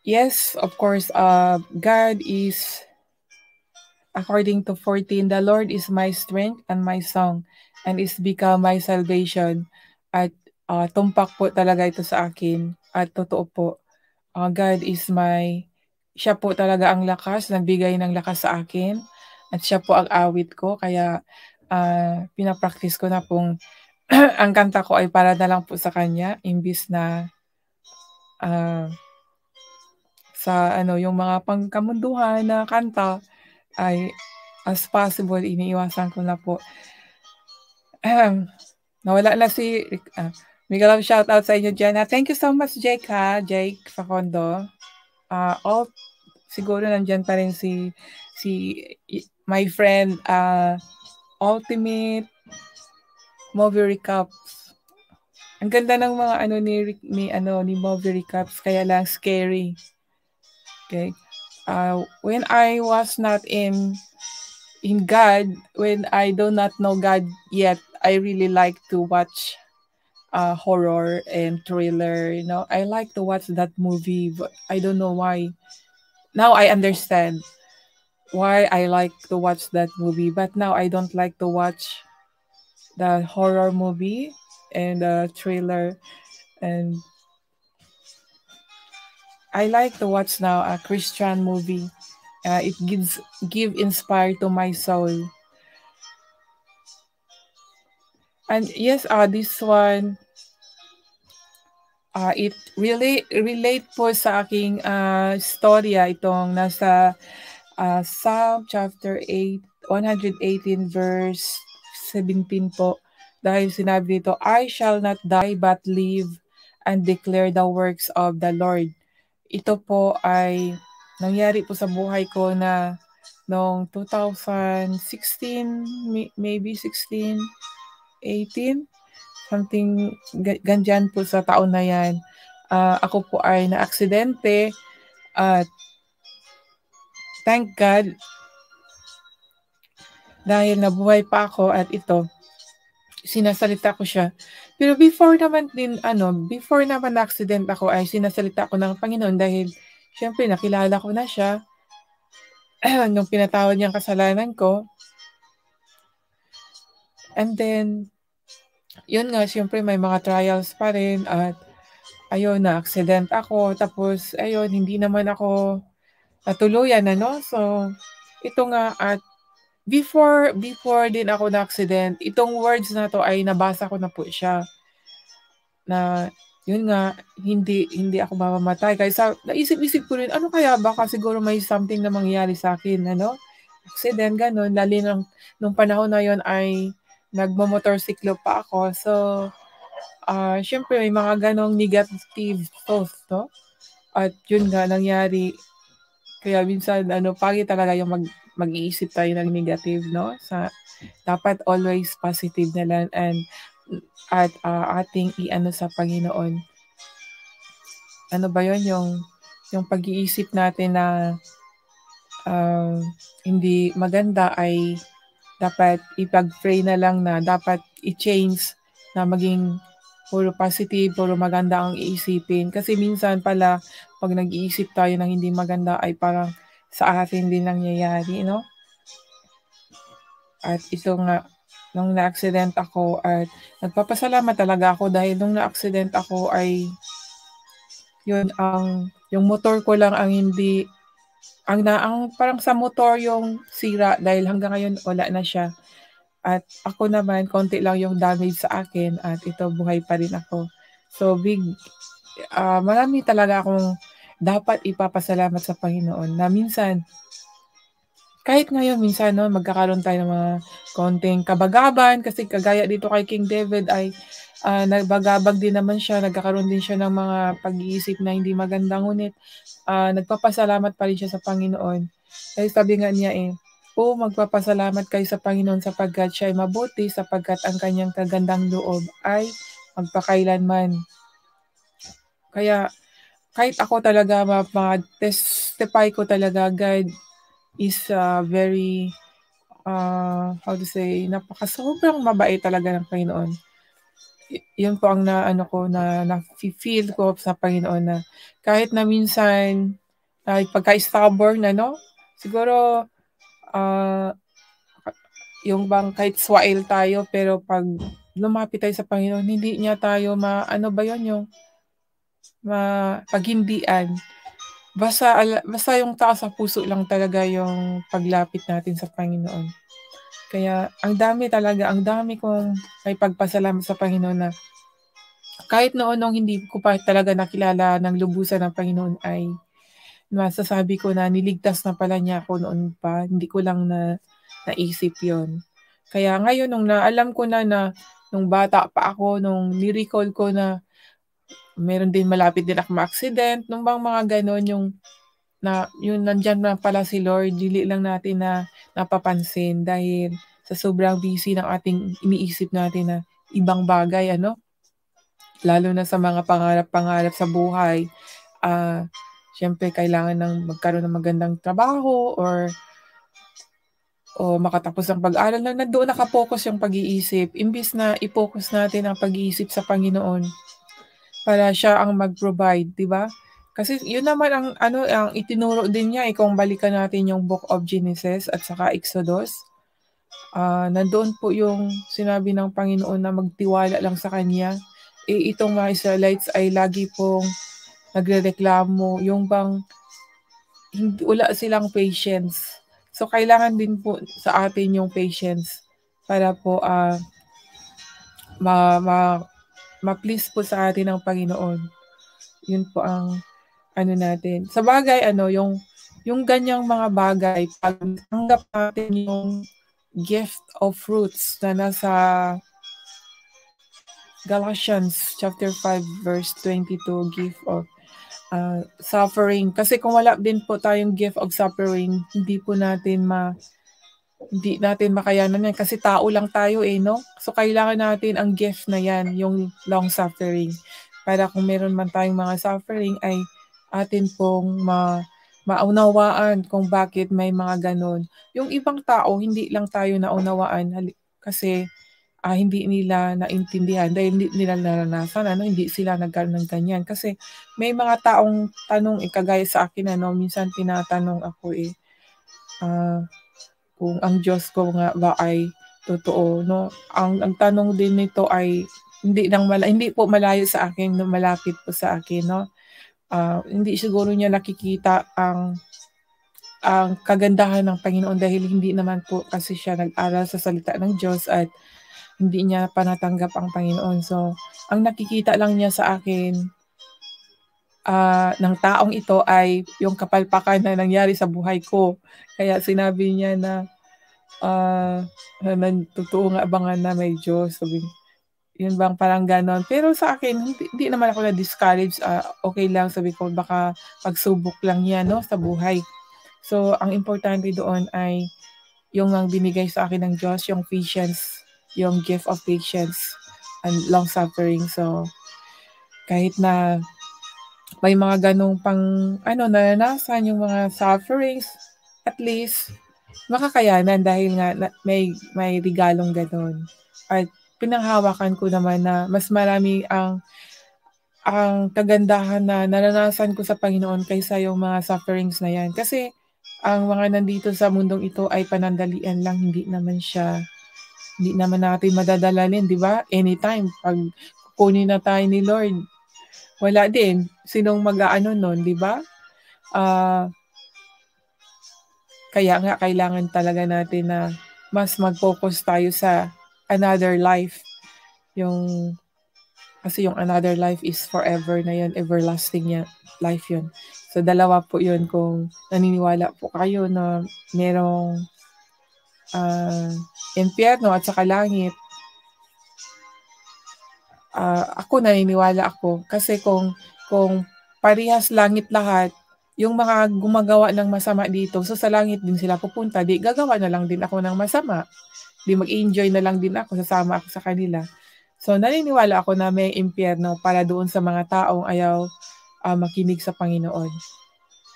Yes, of course, God is, according to 14, the Lord is my strength and my song and is become my salvation. At tumpak po talaga ito sa akin at totoo po. God is siya po talaga ang lakas, nagbigay ng lakas sa akin at siya po ang awit ko. Kaya pinapractice ko na pong ang kanta ko ay para na lang po sa kanya imbis na ah, sa yung mga pangkamunduhan na kanta ay as possible iniiwasan ko na po. Nawala na si mega love shout out sa inyo diyan. Thank you so much Jake Jake Facondo. All siguro nandiyan pa rin my friend Ultimate Movie Recaps. Ang ganda ng mga ni Movie Recaps kaya lang scary. Okay. When I was not in God, when I do not know God yet, I really like to watch horror and thriller. I like to watch that movie, but I don't know why. Now I understand why I like to watch that movie, but now I don't like to watch the horror movie and the thriller. And I like to watch now a Christian movie. It give inspire to my soul. And yes, this one, it really relate po sa aking storya itong nasa Psalm chapter 8, 118 verse 17 po. Dahil sinabi dito, I shall not die but live and declare the works of the Lord. Ito po ay nangyari po sa buhay ko na noong 2016, maybe 16, 18, something ganyan po sa taon na yan. Ako po ay na-aksidente at thank God dahil nabuhay pa ako at ito, sinasalita ko siya. Pero before naman na-accident ako ay sinasalita ko ng Panginoon dahil syempre nakilala ko na siya nung pinatawad niyang kasalanan ko. And then, yun nga, syempre may mga trials pa rin at ayun, na-accident ako. Tapos, ayun, hindi naman ako natuluyan, So, ito nga at before din ako na-accident, itong words na to ay nabasa ko na po siya. Na, yun nga, hindi ako mamamatay. Kaya naisip-isip ko rin, ano kaya baka siguro may something na mangyayari sa akin, Accident, ganun. Lali nung panahon na yon ay nagmamotorsiklo pa ako. So, syempre may mga ganong negative thoughts, no? At yun nga, nangyari. Kaya minsan, pangit talaga yung mag-iisip tayo ng negative, no? Dapat always positive na lang at ating iano sa Panginoon. Ano ba yon yung pag-iisip natin na hindi maganda ay dapat ipag-pray na lang na dapat i-change na maging puro positive, puro maganda ang iisipin. Kasi minsan pala, pag nag-iisip tayo ng hindi maganda ay parang sa atin din nangyayari, no? At ito nga, nung na-accident ako at nagpapasalamat talaga ako dahil nung na-accident ako ay yung motor ko lang ang hindi, ang parang sa motor yung sira dahil hanggang ngayon wala na siya. At ako naman, konti lang yung damage sa akin at ito, buhay pa rin ako. So, marami talaga akong dapat ipapasalamat sa Panginoon na minsan, kahit ngayon minsan magkakaroon tayo ng mga konting kabagaban kasi kagaya dito kay King David ay nagbagabag din naman siya, nagkakaroon din siya ng mga pag-iisip na hindi maganda, ngunit nagpapasalamat pa rin siya sa Panginoon. Dahil sabi nga niya magpapasalamat kayo sa Panginoon sapagkat siya ay mabuti, sapagkat ang kanyang kagandang loob ay magpakailanman. Kaya kahit ako talaga testify ko talaga, God is very sobrang mabait talaga ng Panginoon. yun po ang naano ko na nafi-feel ko sa Panginoon na kahit na minsan ay pagka-stubborn ano, siguro, ah, yung bang kahit swail tayo pero 'pag lumapit tayo sa Panginoon hindi niya tayo ano ba yun, yung mapaghindian. Basta yung taos sa puso lang talaga yung paglapit natin sa Panginoon. Kaya ang dami kong maipagpasalamat sa Panginoon na kahit noon nung hindi ko pa talaga nakilala ng lubusan ng Panginoon ay masasabi ko na niligtas na pala niya ako noon pa, hindi ko lang naisip yon. Kaya ngayon nung alam ko na nung bata pa ako, nung ni-recall ko na meron din malapit din akong ma-aksident, nung bang mga gano'n yung nandiyan na pala si Lord, dili lang natin na napapansin dahil sa sobrang busy ng ating iniisip natin na ibang bagay ano, lalo na sa mga pangarap-pangarap sa buhay. Siyempre kailangan ng magkaroon ng magandang trabaho o makatapos ng pag-aaral na nandoon naka-focus yung pag-iisip imbis na i-focus natin ang pag-iisip sa Panginoon para siya ang mag-provide, 'di ba? Kasi yun naman ang ano, ang itinuro din niya, kung balikan natin yung Book of Genesis at saka Exodus, nandoon po yung sinabi ng Panginoon na magtiwala lang sa Kanya. Itong mga Israelites ay lagi pong nagrereklamo, yung bang wala silang patience. So, kailangan din po sa atin yung patience para po ma-please po sa atin ng Panginoon. Yun po ang ano natin. Sa bagay, yung ganyang mga bagay, pag tanggap natin yung gift of fruits na nasa Galatians chapter 5 verse 22, gift of suffering. Kasi kung wala din po tayong gift of suffering, hindi natin makayanan yan kasi tao lang tayo no? So kailangan natin ang gift na yan, yung long suffering. Para kung meron man tayong mga suffering ay atin pong maunawaan kung bakit may mga ganon. Yung ibang tao, hindi lang tayo naunawaan kasi hindi nila naintindihan dahil hindi nila naranasan, hindi sila nagkaroon ng ganyan. Kasi may mga taong tanong, kagaya sa akin, minsan tinatanong ako kung ang Diyos ko nga ba ay totoo, no? Ang tanong din nito ay hindi po malayo sa akin, no, malapit po sa akin, no? Hindi siguro niya nakikita ang kagandahan ng Panginoon dahil hindi naman po kasi siya nag-aral sa salita ng Diyos at hindi niya pa natanggap ang Panginoon. So, ang nakikita lang niya sa akin ng taong ito ay yung kapalpakan na nangyari sa buhay ko. Kaya sinabi niya na totoo nga ba nga na may Diyos? Sabi, yun bang parang ganon. Pero sa akin, hindi naman ako na-discourage. Okay lang, sabi ko, baka pagsubok lang yan, no, sa buhay. So, ang importante doon ay yung ang binigay sa akin ng Diyos, yung patience, yung gift of patience and long suffering. So, kahit na may mga ganong naranasan yung mga sufferings, at least makakayanan dahil nga may regalong ganon. At pinanghawakan ko naman na mas marami ang kagandahan na naranasan ko sa Panginoon kaysa yung mga sufferings na yan. Kasi ang mga nandito sa mundong ito ay panandalian lang, hindi naman natin madadalanin, di ba? Anytime, pag kukunin na tayo ni Lord, wala din. Sinong mag-aano nun, di ba? Kaya nga, kailangan talaga natin na mas mag-focus tayo sa another life. Kasi yung another life is forever na yun, everlasting life yun. So, dalawa po yun kung naniniwala po kayo na merong impyerno at saka langit. Ako naniniwala ako kasi kung parehas langit lahat, yung mga gumagawa ng masama dito, so sa langit din sila pupunta, di gagawa na lang din ako ng masama. Di mag-enjoy na lang din ako, sasama ako sa kanila. So naniniwala ako na may impyerno para doon sa mga taong ayaw makinig sa Panginoon.